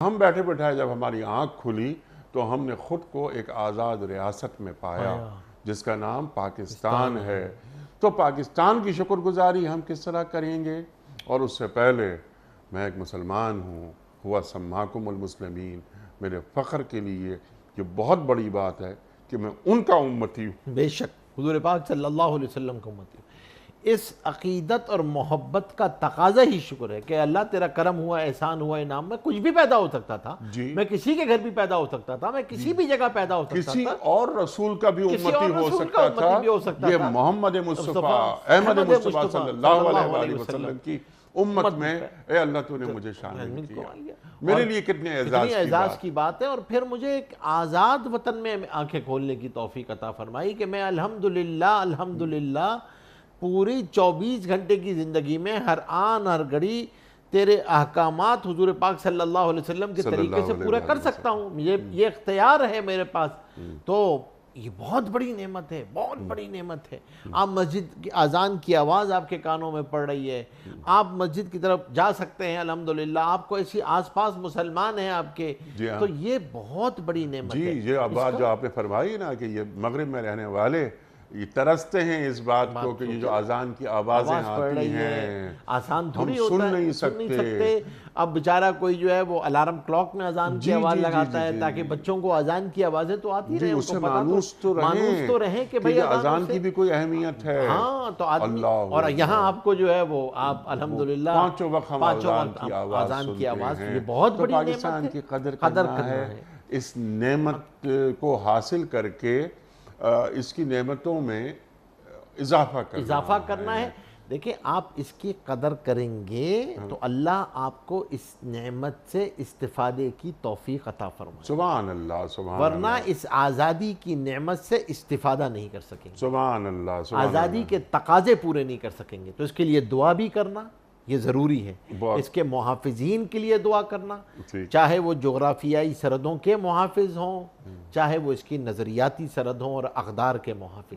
ہم بیٹھے بٹھائے جب ہماری آنکھ کھلی تو ہم نے خود کو ایک آزاد ریاست میں پایا جس کا نام پاکستان ہے۔ تو پاکستان کی شکر گزاری ہم کس طرح کریں گے؟ اور اس سے پہلے میں ایک مسلمان ہوں، ہوا سماکم المسلمین، میرے فخر کے لیے یہ بہت بڑی بات ہے کہ میں ان کا امتی ہوں۔ بے شک حضور پاک صلی اللہ علیہ وسلم کا امتی ہوں۔ اس عقیدت اور محبت کا تقاضا ہی شکر ہے کہ اللہ تیرا کرم ہوا، احسان ہوا، انعام میں کچھ بھی پیدا ہو سکتا تھا، میں کسی کے گھر بھی پیدا ہو سکتا تھا، میں کسی بھی جگہ پیدا ہو سکتا تھا، کسی اور رسول کا بھی کسی اور امتی ہو رسول کا سکتا امتی بھی ہو تھا، سکتا یہ تھا، محمد مصطفیٰ احمد مصطفیٰ صلی اللہ علیہ وآلہ وسلم کی امت میں اے اللہ تو نے مجھے شامل کیا۔ میرے لیے کتنے اعزاز کی بات ہے۔ اور پھر مجھے ایک آزاد وطن میں آنکھیں کھولنے کی توفیق عطا فرمائی کہ میں الحمدللہ پوری 24 گھنٹے کی زندگی میں ہر آن ہر گھڑی تیرے احکامات حضور پاک صلی اللہ علیہ وسلم کے طریقے سے پورا کر سکتا ہوں، یہ اختیار ہے میرے پاس۔ تو یہ بہت بڑی نعمت ہے، بہت بڑی نعمت ہے۔ آپ مسجد کی اذان کی آواز آپ کے کانوں میں پڑ رہی ہے، آپ مسجد کی طرف جا سکتے ہیں الحمدللہ، آپ کو ایسی آس پاس مسلمان ہیں آپ کے، تو یہ بہت بڑی نعمت ہے۔ جی یہ بات جو آپ نے فرمائی نا کہ یہ مغرب میں رہنے والے یہ ترستے ہیں اس بات کو کہ یہ جو اذان کی آوازیں آتی ہیں آسان ہم تھوڑی سن ہوتا ہے، نہیں سن نہیں سکتے۔ سکتے۔ اب بیچارہ کوئی جو ہے وہ الارم کلاک میں اذان کی آواز لگاتا ہے تاکہ بچوں کو اذان کی آوازیں تو آتی رہیں، ان اس کو سے پتہ مانوس تو رہیں کہ بھئی اذان کی بھی کوئی اہمیت ہے۔ ہاں تو آدمی، اور یہاں آپ کو جو ہے وہ آپ الحمدللہ پانچوں وقت ہم اذان کی آواز سنتے ہیں، یہ بہت بڑی نعمت ہے۔ پاکستان کی قدر کرنا ہے، اس نعمت کو حاصل کر کے اس کی نعمتوں میں اضافہ کرنا ہے۔ دیکھیں آپ اس کی قدر کریں گے تو اللہ آپ کو اس نعمت سے استفادے کی توفیق عطا فرمائے۔ سبحان اللہ، سبحان ورنہ اللہ، اس آزادی کی نعمت سے استفادہ نہیں کر سکیں گے، سبحان اللہ، سبحان آزادی کے تقاضے پورے نہیں کر سکیں گے۔ تو اس کے لیے دعا بھی کرنا یہ ضروری ہے، اس کے محافظین کے لیے دعا کرنا، چاہے وہ جغرافیائی سرحدوں کے محافظ ہوں، چاہے وہ اس کی نظریاتی سرحد ہوں اور اقدار کے محافظ۔